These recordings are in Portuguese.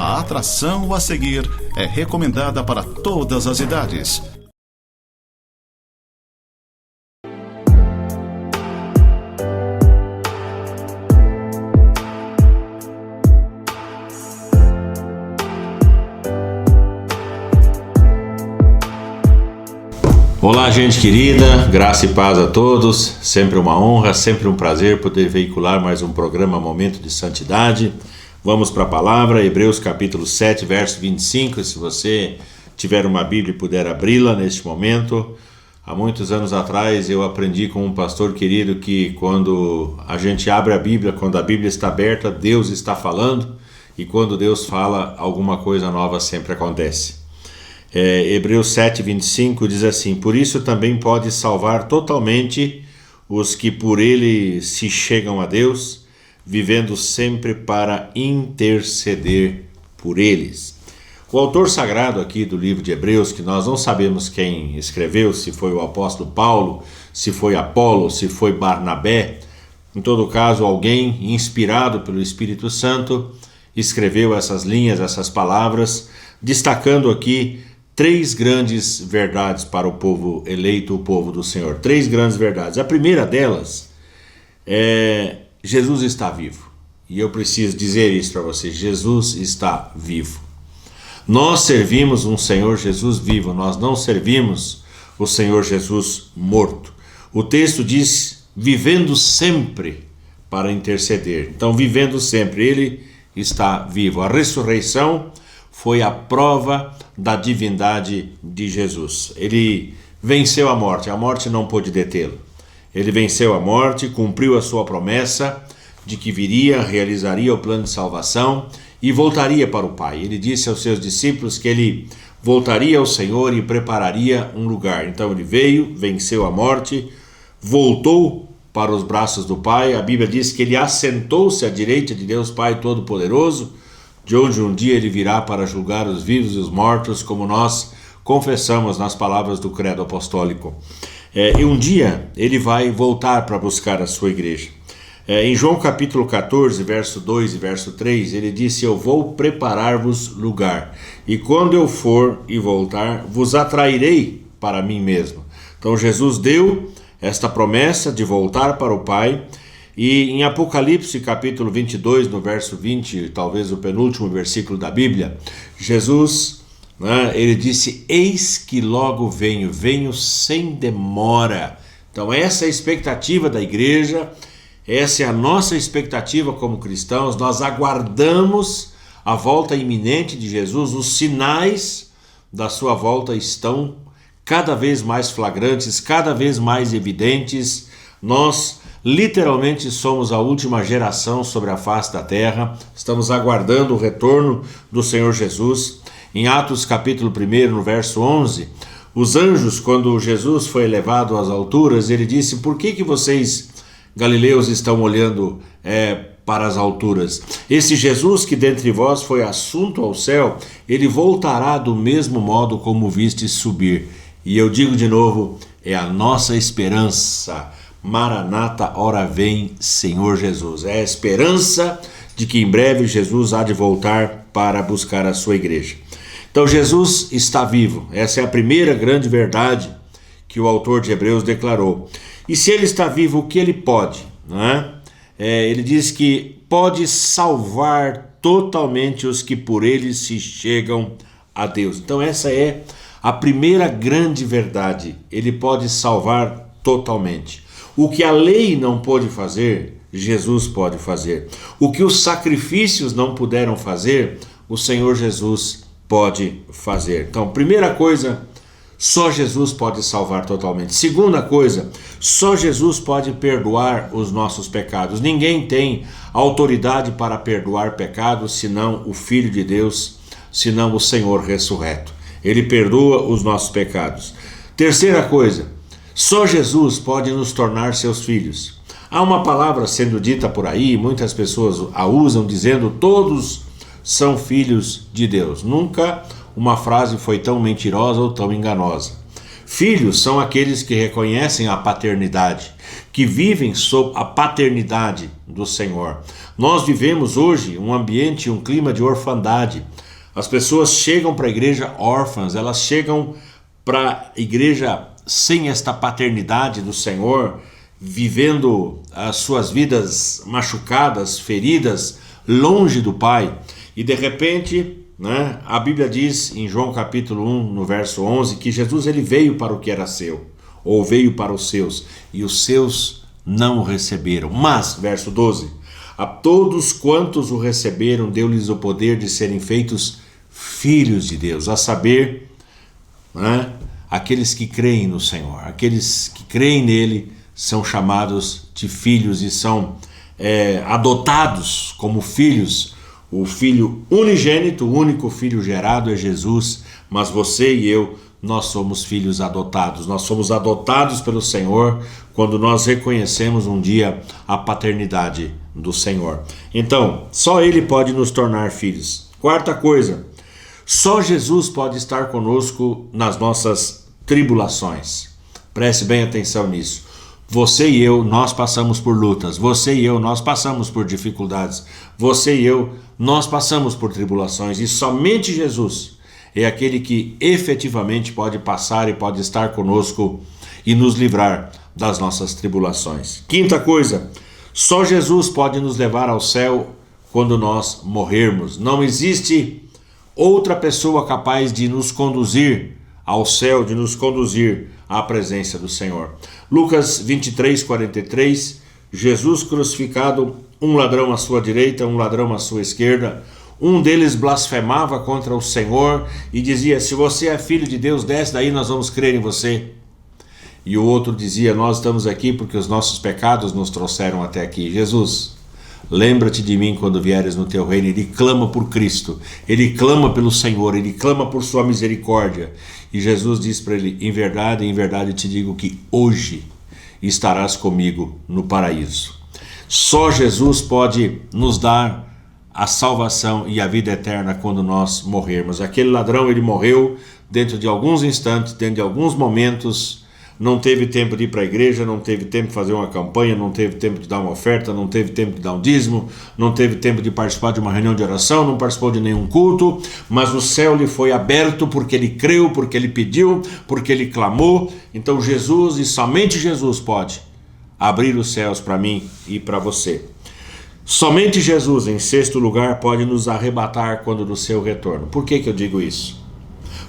A atração a seguir é recomendada para todas as idades. Olá, gente querida, graça e paz a todos, sempre uma honra, sempre um prazer poder veicular mais um programa Momento de Santidade. Vamos para a palavra, Hebreus capítulo 7, verso 25, se você tiver uma Bíblia e puder abri-la neste momento. Há muitos anos atrás eu aprendi com um pastor querido que quando a gente abre a Bíblia, quando a Bíblia está aberta, Deus está falando, e quando Deus fala, alguma coisa nova sempre acontece. Hebreus 7, 25 diz assim: por isso também pode salvar totalmente os que por ele se chegam a Deus, vivendo sempre para interceder por eles. O autor sagrado aqui do livro de Hebreus, que nós não sabemos quem escreveu, se foi o apóstolo Paulo, se foi Apolo, se foi Barnabé, em todo caso alguém inspirado pelo Espírito Santo escreveu essas linhas, essas palavras, destacando aqui três grandes verdades para o povo eleito, o povo do Senhor. Três grandes verdades. A primeira delas é: Jesus está vivo. E eu preciso dizer isso para vocês: Jesus está vivo. Nós servimos um Senhor Jesus vivo, nós não servimos o Senhor Jesus morto. O texto diz: vivendo sempre para interceder. Então, vivendo sempre, ele está vivo. A ressurreição foi a prova da divindade de Jesus. Ele venceu a morte não pôde detê-lo. Ele venceu a morte, cumpriu a sua promessa de que viria, realizaria o plano de salvação e voltaria para o Pai. Ele disse aos seus discípulos que ele voltaria ao Senhor e prepararia um lugar. Então ele veio, venceu a morte, voltou para os braços do Pai. A Bíblia diz que ele assentou-se à direita de Deus Pai Todo-Poderoso, de onde um dia ele virá para julgar os vivos e os mortos, como nós confessamos nas palavras do credo apostólico. E um dia ele vai voltar para buscar a sua igreja. Em João capítulo 14, verso 2 e verso 3, ele disse: eu vou preparar-vos lugar, e quando eu for e voltar, vos atrairei para mim mesmo. Então Jesus deu esta promessa de voltar para o Pai. E em Apocalipse capítulo 22, no verso 20, talvez o penúltimo versículo da Bíblia, Jesus, ele disse: eis que logo venho sem demora. Então essa é a expectativa da igreja, essa é a nossa expectativa como cristãos. Nós aguardamos a volta iminente de Jesus. Os sinais da sua volta estão cada vez mais flagrantes, cada vez mais evidentes. Nós literalmente somos a última geração sobre a face da terra. Estamos aguardando o retorno do Senhor Jesus. Em Atos capítulo 1, no verso 11, os anjos, quando Jesus foi elevado às alturas, ele disse: por que vocês, galileus, estão olhando para as alturas? Esse Jesus que dentre vós foi assunto ao céu, ele voltará do mesmo modo como viste subir. E eu digo de novo, é a nossa esperança. Maranata, ora vem, Senhor Jesus. É a esperança de que em breve Jesus há de voltar para buscar a sua igreja. Então Jesus está vivo. Essa é a primeira grande verdade que o autor de Hebreus declarou. E se ele está vivo, o que ele pode? Ele diz que pode salvar totalmente os que por ele se chegam a Deus. Então essa é a primeira grande verdade. Ele pode salvar totalmente. O que a lei não pôde fazer, Jesus pode fazer. O que os sacrifícios não puderam fazer, o Senhor Jesus pode fazer. Então, primeira coisa, só Jesus pode salvar totalmente. Segunda coisa, só Jesus pode perdoar os nossos pecados. Ninguém tem autoridade para perdoar pecados, senão o Filho de Deus, senão o Senhor ressurreto. Ele perdoa os nossos pecados. Terceira coisa, só Jesus pode nos tornar seus filhos. Há uma palavra sendo dita por aí, muitas pessoas a usam dizendo: todos são filhos de Deus. Nunca uma frase foi tão mentirosa ou tão enganosa. Filhos são aqueles que reconhecem a paternidade, que vivem sob a paternidade do Senhor. Nós vivemos hoje um ambiente, um clima de orfandade. As pessoas chegam para a igreja órfãs, elas chegam para a igreja sem esta paternidade do Senhor, vivendo as suas vidas machucadas, feridas, longe do Pai. E de repente, né, a Bíblia diz em João capítulo 1, no verso 11, que Jesus ele veio para o que era seu, ou veio para os seus, e os seus não o receberam. Mas, verso 12, a todos quantos o receberam, deu-lhes o poder de serem feitos filhos de Deus, a saber, né, aqueles que creem no Senhor, aqueles que creem nele são chamados de filhos e são adotados como filhos. O filho unigênito, o único filho gerado é Jesus, mas você e eu, nós somos filhos adotados. Nós somos adotados pelo Senhor quando nós reconhecemos um dia a paternidade do Senhor. Então, só Ele pode nos tornar filhos. Quarta coisa, só Jesus pode estar conosco nas nossas tribulações. Preste bem atenção nisso. Você e eu, nós passamos por lutas. Você e eu, nós passamos por dificuldades. Você e eu, nós passamos por tribulações. E somente Jesus é aquele que efetivamente pode passar e pode estar conosco e nos livrar das nossas tribulações. Quinta coisa, só Jesus pode nos levar ao céu quando nós morrermos. Não existe outra pessoa capaz de nos conduzir ao céu, de nos conduzir à presença do Senhor. Lucas 23, 43, Jesus crucificado, um ladrão à sua direita, um ladrão à sua esquerda. Um deles blasfemava contra o Senhor e dizia: se você é filho de Deus, desce daí, nós vamos crer em você. E o outro dizia: nós estamos aqui porque os nossos pecados nos trouxeram até aqui. Jesus, lembra-te de mim quando vieres no teu reino. Ele clama por Cristo, ele clama pelo Senhor, ele clama por sua misericórdia. E Jesus diz para ele: em verdade te digo que hoje estarás comigo no paraíso. Só Jesus pode nos dar a salvação e a vida eterna quando nós morrermos. Aquele ladrão, ele morreu dentro de alguns instantes, dentro de alguns momentos. Não teve tempo de ir para a igreja, não teve tempo de fazer uma campanha, não teve tempo de dar uma oferta, não teve tempo de dar um dízimo, não teve tempo de participar de uma reunião de oração, não participou de nenhum culto, mas o céu lhe foi aberto porque ele creu, porque ele pediu, porque ele clamou. Então Jesus, e somente Jesus, pode abrir os céus para mim e para você. Somente Jesus, em sexto lugar, pode nos arrebatar quando do seu retorno. Por que eu digo isso?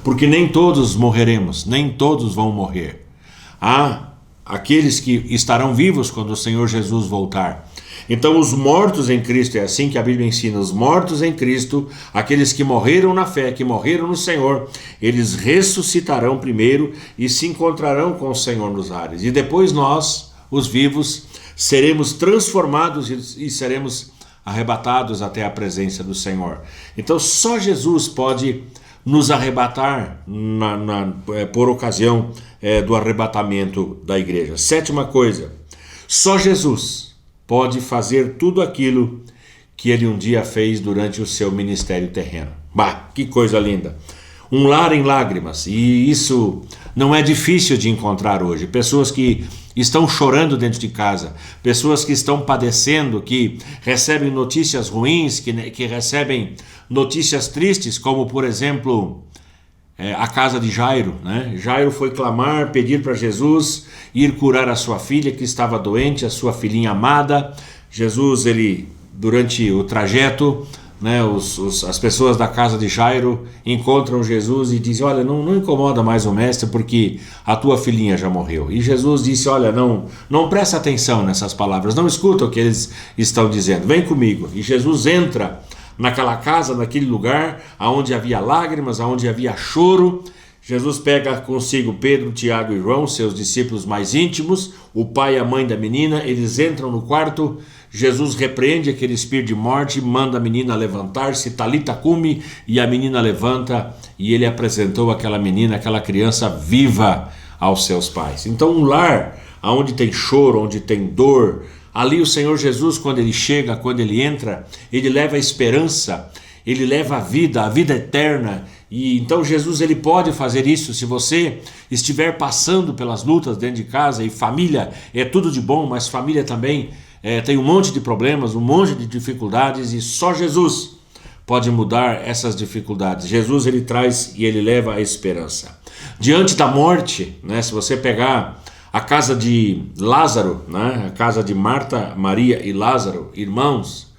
Porque nem todos morreremos, nem todos vão morrer. Há aqueles que estarão vivos quando o Senhor Jesus voltar. Então os mortos em Cristo, é assim que a Bíblia ensina, os mortos em Cristo, aqueles que morreram na fé, que morreram no Senhor, eles ressuscitarão primeiro e se encontrarão com o Senhor nos ares. E depois nós, os vivos, seremos transformados e seremos arrebatados até a presença do Senhor. Então só Jesus pode nos arrebatar por ocasião do arrebatamento da igreja. Sétima coisa, só Jesus pode fazer tudo aquilo que ele um dia fez durante o seu ministério terreno. Bah, que coisa linda! Um lar em lágrimas, e isso não é difícil de encontrar hoje. Pessoas que estão chorando dentro de casa, pessoas que estão padecendo, que recebem notícias ruins, que recebem notícias tristes, como por exemplo a casa de Jairo, né? Jairo foi clamar, pedir para Jesus ir curar a sua filha que estava doente, a sua filhinha amada. Jesus, ele, durante o trajeto, né, as pessoas da casa de Jairo encontram Jesus e dizem: olha, não incomoda mais o mestre porque a tua filhinha já morreu. E Jesus disse: olha, não presta atenção nessas palavras, não escuta o que eles estão dizendo, vem comigo. E Jesus entra naquela casa, naquele lugar onde havia lágrimas, onde havia choro. Jesus pega consigo Pedro, Tiago e João, seus discípulos mais íntimos, o pai e a mãe da menina. Eles entram no quarto. Jesus repreende aquele espírito de morte, manda a menina levantar-se, Talita cumi, e a menina levanta, e ele apresentou aquela menina, aquela criança viva aos seus pais. Então um lar onde tem choro, onde tem dor, ali o Senhor Jesus, quando ele chega, quando ele entra, ele leva a esperança, ele leva a vida eterna. E então Jesus, ele pode fazer isso. Se você estiver passando pelas lutas dentro de casa, e família é tudo de bom, mas família também tem um monte de problemas, um monte de dificuldades, e só Jesus pode mudar essas dificuldades. Jesus, ele traz e ele leva a esperança. Diante da morte, né, se você pegar a casa de Lázaro, né, a casa de Marta, Maria e Lázaro, irmãos,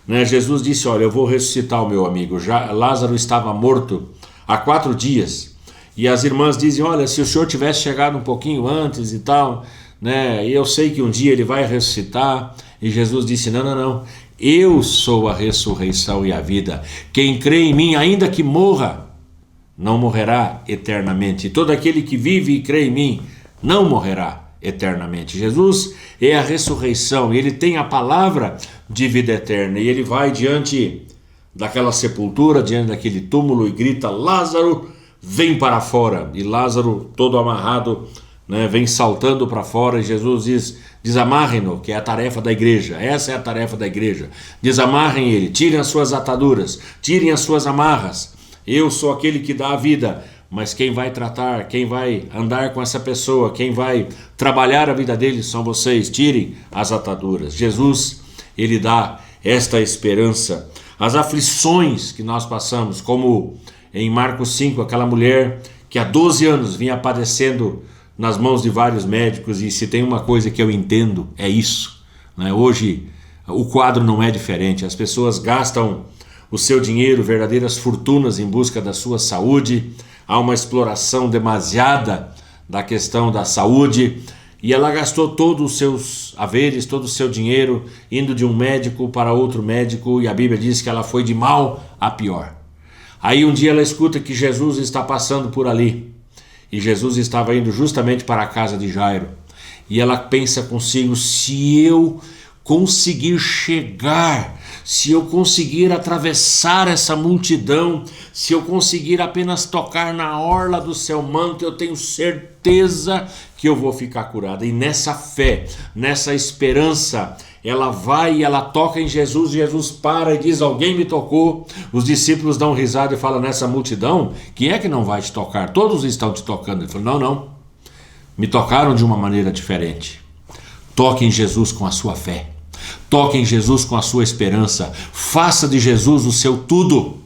né, Jesus disse, olha, eu vou ressuscitar o meu amigo. Já Lázaro estava morto há 4 dias. E as irmãs dizem, olha, se o senhor tivesse chegado um pouquinho antes e tal, né, eu sei que um dia ele vai ressuscitar. E Jesus disse, não, eu sou a ressurreição e a vida. Quem crê em mim, ainda que morra, não morrerá eternamente. E todo aquele que vive e crê em mim, não morrerá eternamente. Jesus é a ressurreição, ele tem a palavra de vida eterna, e ele vai diante daquela sepultura, diante daquele túmulo, e grita, Lázaro, vem para fora. E Lázaro, todo amarrado, né, vem saltando para fora, e Jesus diz, desamarrem-no, que é a tarefa da igreja. Essa é a tarefa da igreja. Desamarrem ele, tirem as suas ataduras, tirem as suas amarras. Eu sou aquele que dá a vida, mas quem vai tratar, quem vai andar com essa pessoa, quem vai trabalhar a vida dele são vocês. Tirem as ataduras. Jesus, ele dá esta esperança. As aflições que nós passamos, como em Marcos 5, aquela mulher que há 12 anos vinha padecendo nas mãos de vários médicos, e se tem uma coisa que eu entendo, é isso, né? Hoje o quadro não é diferente, as pessoas gastam o seu dinheiro, verdadeiras fortunas em busca da sua saúde, há uma exploração demasiada da questão da saúde, e ela gastou todos os seus haveres, todo o seu dinheiro, indo de um médico para outro médico, e a Bíblia diz que ela foi de mal a pior. Aí um dia ela escuta que Jesus está passando por ali, e Jesus estava indo justamente para a casa de Jairo, e ela pensa consigo, se eu conseguir chegar, se eu conseguir atravessar essa multidão, se eu conseguir apenas tocar na orla do seu manto, eu tenho certeza que eu vou ficar curada. E nessa fé, nessa esperança, ela vai e ela toca em Jesus, Jesus para e diz, alguém me tocou. Os discípulos dão risada e falam, nessa multidão, quem é que não vai te tocar? Todos estão te tocando. Ele falou, não, me tocaram de uma maneira diferente. Toque em Jesus com a sua fé. Toque em Jesus com a sua esperança. Faça de Jesus o seu tudo,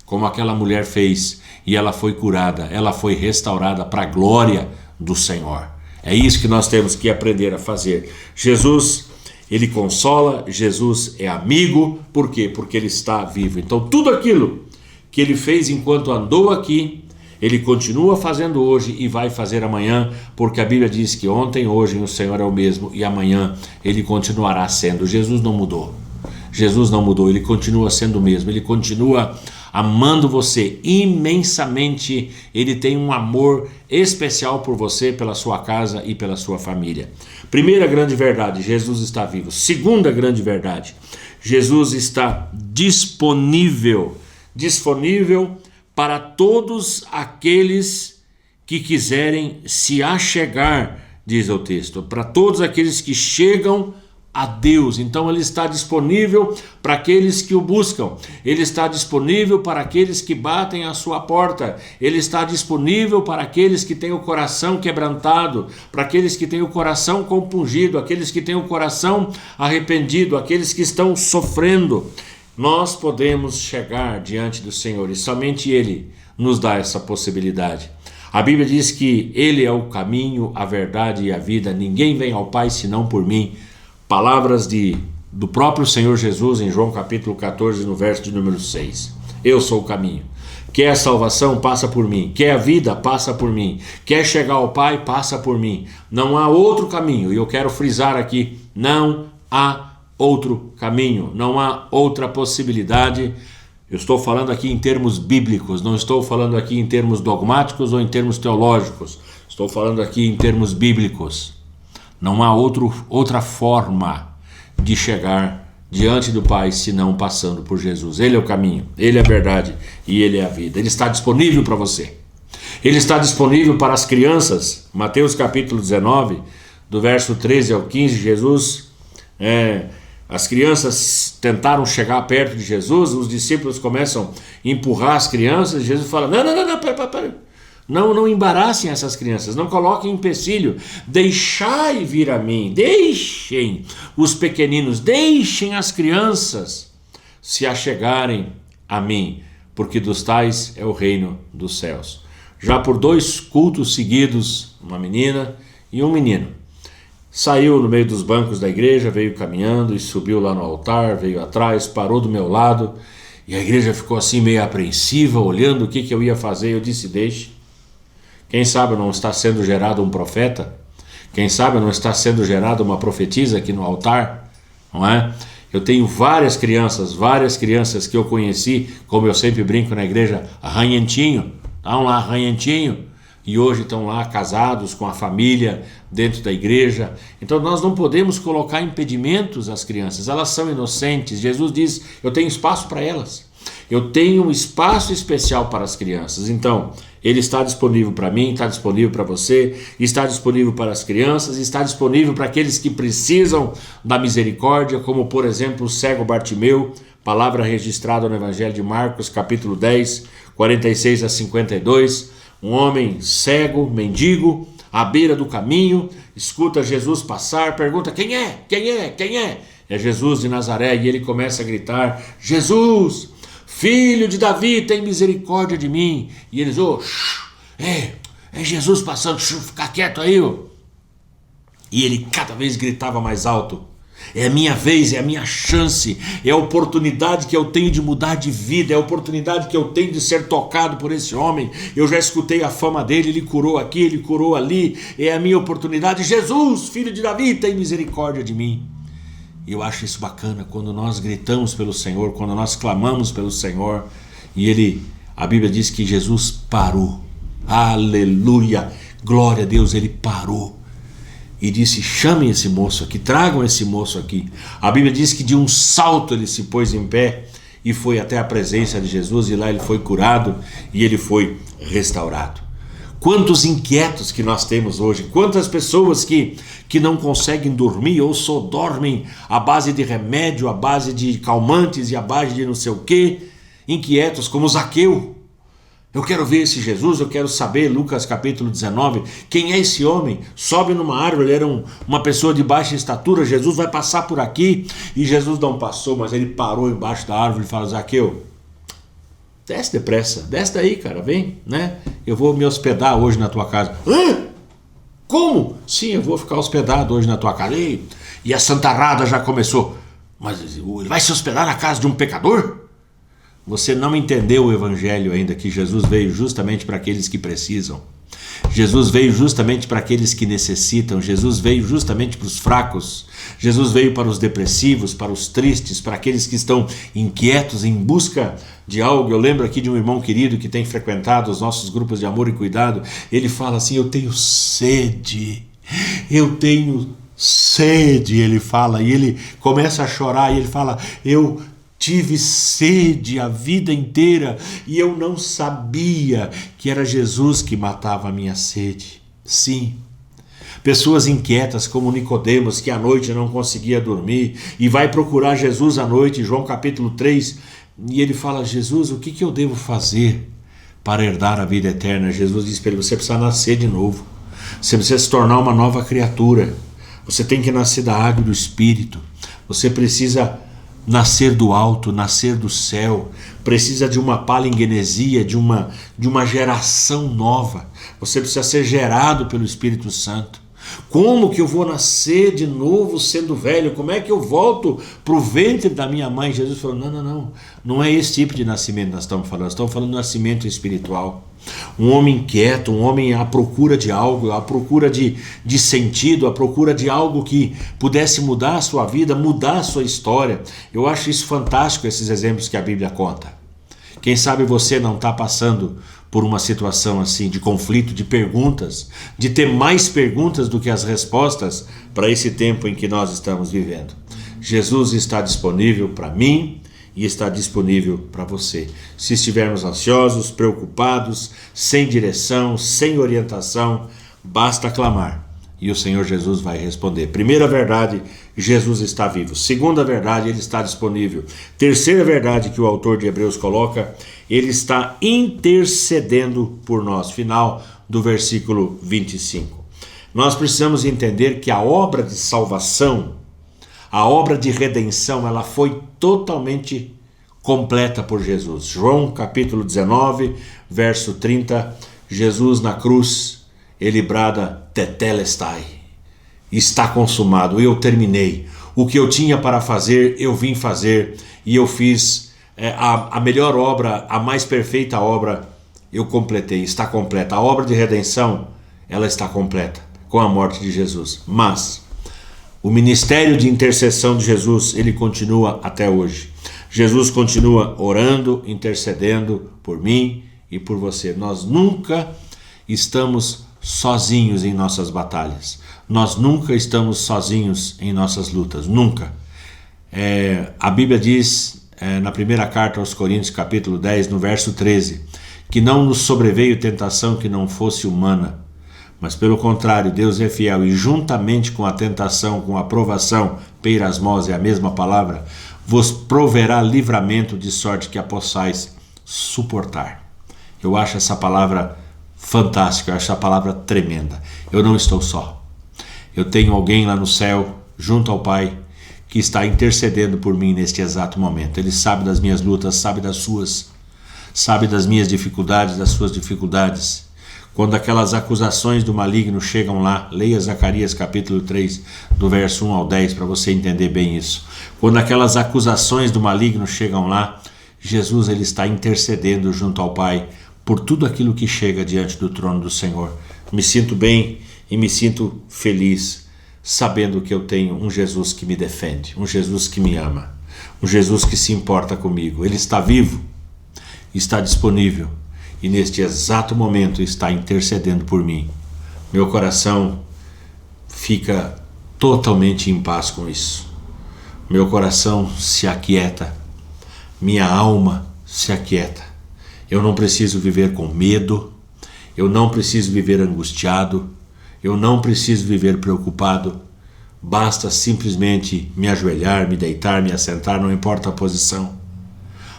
como aquela mulher fez, e ela foi curada, ela foi restaurada para a glória do Senhor. É isso que nós temos que aprender a fazer. Jesus, ele consola, Jesus é amigo. Por quê? Porque ele está vivo. Então tudo aquilo que ele fez enquanto andou aqui, ele continua fazendo hoje e vai fazer amanhã, porque a Bíblia diz que ontem, hoje o Senhor é o mesmo, e amanhã ele continuará sendo. Jesus não mudou. Jesus não mudou, ele continua sendo o mesmo, ele continua amando você imensamente, ele tem um amor especial por você, pela sua casa e pela sua família. Primeira grande verdade, Jesus está vivo. Segunda grande verdade, Jesus está disponível para todos aqueles que quiserem se achegar, diz o texto, para todos aqueles que chegam a Deus. Então ele está disponível para aqueles que o buscam, ele está disponível para aqueles que batem à sua porta, ele está disponível para aqueles que têm o coração quebrantado, para aqueles que têm o coração compungido, aqueles que têm o coração arrependido, aqueles que estão sofrendo. Nós podemos chegar diante do Senhor e somente Ele nos dá essa possibilidade. A Bíblia diz que Ele é o caminho, a verdade e a vida. Ninguém vem ao Pai senão por mim. Palavras do próprio Senhor Jesus em João capítulo 14, no verso de número 6. Eu sou o caminho. Quer a salvação? Passa por mim. Quer a vida? Passa por mim. Quer chegar ao Pai? Passa por mim. Não há outro caminho. E eu quero frisar aqui, não há outro caminho, não há outra possibilidade. Eu estou falando aqui em termos bíblicos, não estou falando aqui em termos dogmáticos ou em termos teológicos, estou falando aqui em termos bíblicos. Não há outra forma de chegar diante do Pai senão passando por Jesus. Ele é o caminho, Ele é a verdade e Ele é a vida. Ele está disponível para você. Ele está disponível para as crianças. Mateus capítulo 19, do verso 13 ao 15, Jesus as crianças tentaram chegar perto de Jesus, os discípulos começam a empurrar as crianças, e Jesus fala, não, pera. Não embaraçem essas crianças, não coloquem empecilho. Deixai vir a mim, deixem os pequeninos, deixem as crianças se achegarem a mim, porque dos tais é o reino dos céus. Já por 2 cultos seguidos, uma menina e um menino saiu no meio dos bancos da igreja, veio caminhando e subiu lá no altar, veio atrás, parou do meu lado, e a igreja ficou assim meio apreensiva, olhando o que eu ia fazer. Eu disse: deixe. Quem sabe não está sendo gerado um profeta? Quem sabe não está sendo gerada uma profetisa aqui no altar? Não é? Eu tenho várias crianças que eu conheci, como eu sempre brinco na igreja, arranhentinho, estão lá arranhentinho, e hoje estão lá casados com a família dentro da igreja. Então nós não podemos colocar impedimentos às crianças, elas são inocentes. Jesus diz: eu tenho espaço para elas, eu tenho um espaço especial para as crianças. Então ele está disponível para mim, está disponível para você, está disponível para as crianças, está disponível para aqueles que precisam da misericórdia, como por exemplo o cego Bartimeu, palavra registrada no Evangelho de Marcos, capítulo 10, 46 a 52, um homem cego, mendigo, à beira do caminho, escuta Jesus passar, pergunta: quem é? Quem é? Quem é? É Jesus de Nazaré, e ele começa a gritar: Jesus, Filho de Davi, tem misericórdia de mim. E eles: é Jesus passando, fica quieto aí. E ele cada vez gritava mais alto: é a minha vez, é a minha chance, é a oportunidade que eu tenho de mudar de vida, é a oportunidade que eu tenho de ser tocado por esse homem. Eu já escutei a fama dele, ele curou aqui, ele curou ali, é a minha oportunidade. Jesus, Filho de Davi, tem misericórdia de mim. E eu acho isso bacana, quando nós gritamos pelo Senhor, quando nós clamamos pelo Senhor, e a Bíblia diz que Jesus parou. Aleluia, glória a Deus, ele parou e disse: chamem esse moço aqui, tragam esse moço aqui. A Bíblia diz que de um salto ele se pôs em pé e foi até a presença de Jesus, e lá ele foi curado e ele foi restaurado. Quantos inquietos que nós temos hoje, quantas pessoas que não conseguem dormir ou só dormem à base de remédio, à base de calmantes e à base de não sei o quê, inquietos como Zaqueu. Eu quero ver esse Jesus, eu quero saber, Lucas capítulo 19, quem é esse homem? Sobe numa árvore, ele era uma pessoa de baixa estatura, Jesus vai passar por aqui, e Jesus não passou, mas ele parou embaixo da árvore e fala: Zaqueu, desce depressa, desce daí, cara, vem, né? Eu vou me hospedar hoje na tua casa. Hã? Como? Sim, eu vou ficar hospedado hoje na tua casa. E a santarrada já começou: mas ele vai se hospedar na casa de um pecador? Você não entendeu o evangelho ainda, que Jesus veio justamente para aqueles que precisam. Jesus veio justamente para aqueles que necessitam. Jesus veio justamente para os fracos. Jesus veio para os depressivos, para os tristes, para aqueles que estão inquietos, em busca de algo. Eu lembro aqui de um irmão querido que tem frequentado os nossos grupos de amor e cuidado. Ele fala assim: eu tenho sede, ele fala, e ele começa a chorar, e ele fala: eu tive sede a vida inteira e eu não sabia que era Jesus que matava a minha sede. Sim, pessoas inquietas como Nicodemos, que à noite não conseguia dormir e vai procurar Jesus à noite, João capítulo 3, e ele fala: Jesus, o que eu devo fazer para herdar a vida eterna? Jesus diz para ele: você precisa nascer de novo, você precisa se tornar uma nova criatura, você tem que nascer da água e do Espírito, você precisa nascer do alto, nascer do céu, precisa de uma palingenesia, de uma geração nova. Você precisa ser gerado pelo Espírito Santo. Como que eu vou nascer de novo sendo velho? Como é que eu volto para o ventre da minha mãe? Jesus falou: não é esse tipo de nascimento que nós estamos falando do nascimento espiritual. Um homem inquieto, um homem à procura de algo, à procura de sentido, à procura de algo que pudesse mudar a sua vida, mudar a sua história. Eu acho isso fantástico, esses exemplos que a Bíblia conta. Quem sabe você não está passando por uma situação assim, de conflito, de perguntas, de ter mais perguntas do que as respostas para esse tempo em que nós estamos vivendo. Jesus está disponível para mim e está disponível para você. Se estivermos ansiosos, preocupados, sem direção, sem orientação, basta clamar e o Senhor Jesus vai responder. Primeira verdade, Jesus está vivo. Segunda verdade, ele está disponível. Terceira verdade que o autor de Hebreus coloca, Ele está intercedendo por nós. Final do versículo 25. Nós precisamos entender que a obra de salvação, a obra de redenção, ela foi totalmente completa por Jesus. João capítulo 19, verso 30, Jesus na cruz, ele brada tetelestai, está consumado, eu terminei. O que eu tinha para fazer, eu vim fazer, e eu fiz a melhor obra, a mais perfeita obra, eu completei, está completa. A obra de redenção, ela está completa com a morte de Jesus. Mas o ministério de intercessão de Jesus, ele continua até hoje. Jesus continua orando, intercedendo por mim e por você. Nós nunca estamos sozinhos em nossas batalhas. Nós nunca estamos sozinhos em nossas lutas. Nunca. A Bíblia diz, na primeira carta aos Coríntios, capítulo 10, no verso 13, que não nos sobreveio tentação que não fosse humana, mas pelo contrário, Deus é fiel e juntamente com a tentação, com a provação, peirasmos é a mesma palavra, vos proverá livramento de sorte que a possais suportar. Eu acho essa palavra fantástica, eu acho essa palavra tremenda. Eu não estou só. Eu tenho alguém lá no céu, junto ao Pai, que está intercedendo por mim neste exato momento. Ele sabe das minhas lutas, sabe das suas, sabe das minhas dificuldades, das suas dificuldades. Quando aquelas acusações do maligno chegam lá, leia Zacarias capítulo 3, do verso 1 ao 10, para você entender bem isso. Quando aquelas acusações do maligno chegam lá, Jesus ele está intercedendo junto ao Pai por tudo aquilo que chega diante do trono do Senhor. Me sinto bem e me sinto feliz, sabendo que eu tenho um Jesus que me defende, um Jesus que me ama, um Jesus que se importa comigo. Ele está vivo, está disponível e neste exato momento está intercedendo por mim. Meu coração fica totalmente em paz com isso. Meu coração se aquieta, minha alma se aquieta. Eu não preciso viver com medo, eu não preciso viver angustiado, eu não preciso viver preocupado. Basta simplesmente me ajoelhar, me deitar, me assentar, não importa a posição,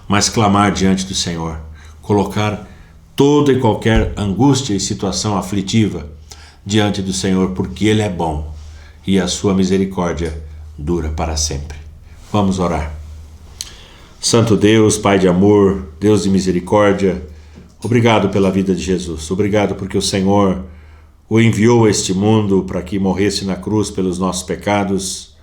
mas clamar diante do Senhor, colocar toda e qualquer angústia e situação aflitiva diante do Senhor, porque Ele é bom e a sua misericórdia dura para sempre. Vamos orar. Santo Deus, Pai de amor, Deus de misericórdia, obrigado pela vida de Jesus. Obrigado porque o Senhor o enviou a este mundo para que morresse na cruz pelos nossos pecados.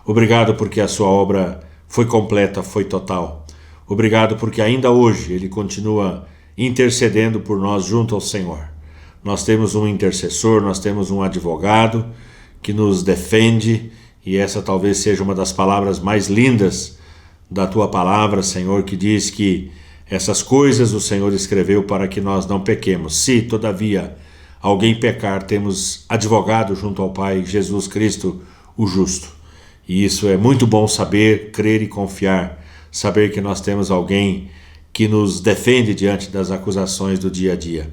Obrigado porque a sua obra foi completa, foi total. Obrigado porque ainda hoje Ele continua intercedendo por nós junto ao Senhor. Nós temos um intercessor, nós temos um advogado que nos defende, e essa talvez seja uma das palavras mais lindas da Tua palavra, Senhor, que diz que essas coisas o Senhor escreveu para que nós não pequemos. Se, todavia, alguém pecar, temos advogado junto ao Pai, Jesus Cristo, o justo. E isso é muito bom saber, crer e confiar, saber que nós temos alguém que nos defende diante das acusações do dia a dia.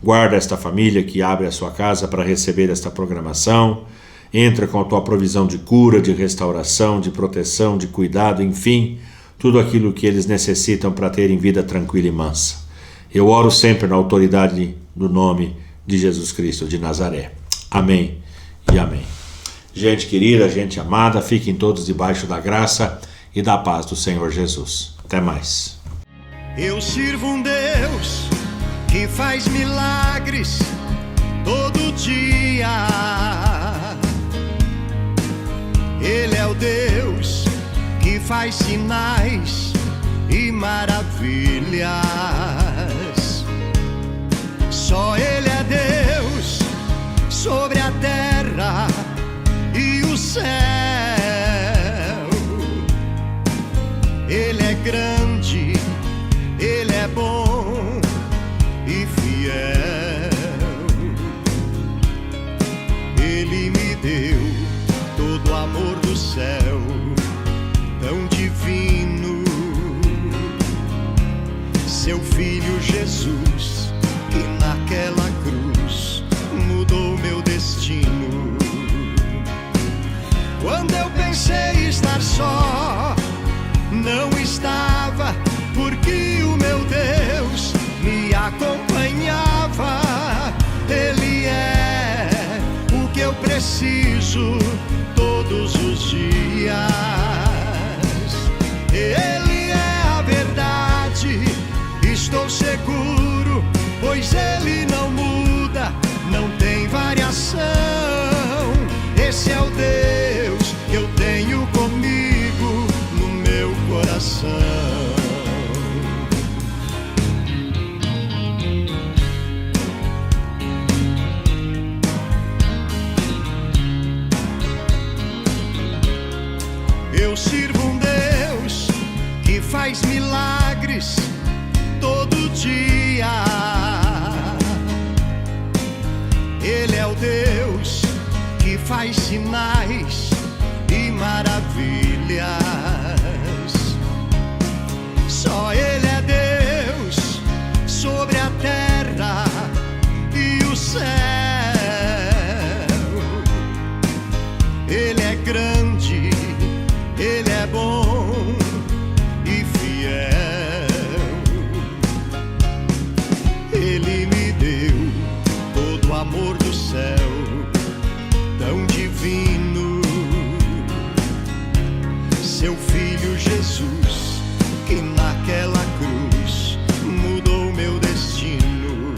Guarda esta família que abre a sua casa para receber esta programação, entra com a Tua provisão de cura, de restauração, de proteção, de cuidado, enfim, tudo aquilo que eles necessitam para terem vida tranquila e mansa. Eu oro sempre na autoridade do nome de Jesus Cristo de Nazaré. Amém e amém. Gente querida, gente amada, fiquem todos debaixo da graça e da paz do Senhor Jesus. Até mais. Eu sirvo um Deus que faz milagres todo dia. Ele é o Deus que faz sinais e maravilhas. Só Ele é Deus sobre a terra e o céu. Ele é grande, Ele é bom e fiel. Ele me deu todo o amor do céu, tão divino. Seu Filho Jesus, que naquela cruz mudou meu destino. Quando eu pensei estar só, não estava, porque o meu Deus preciso todos os dias. Ele é a verdade, estou seguro, pois Ele não muda, não tem variação. Esse é o Deus que eu tenho comigo no meu coração. Eu sirvo um Deus que faz milagres todo dia. Ele é o Deus que faz sinais e maravilhas. Só Ele é Deus sobre a terra e o céu. Ele é grande, Ele é bom e fiel. Ele me deu todo o amor do céu, tão divino. Seu Filho Jesus, que naquela cruz mudou meu destino.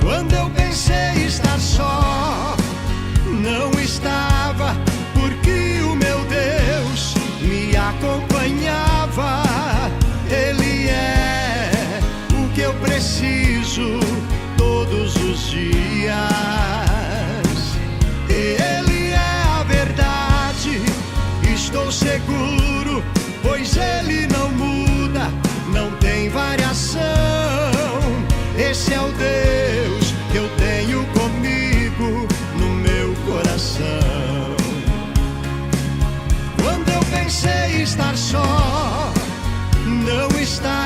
Quando eu pensei estar só, não estava, porque o meu Deus me acompanhava. Ele é o que eu preciso todos os dias. Ele é a verdade, estou seguro, pois Ele não muda, não tem variação. Esse é o Deus que eu tenho comigo no meu coração. Quando eu pensei estar só, não estava,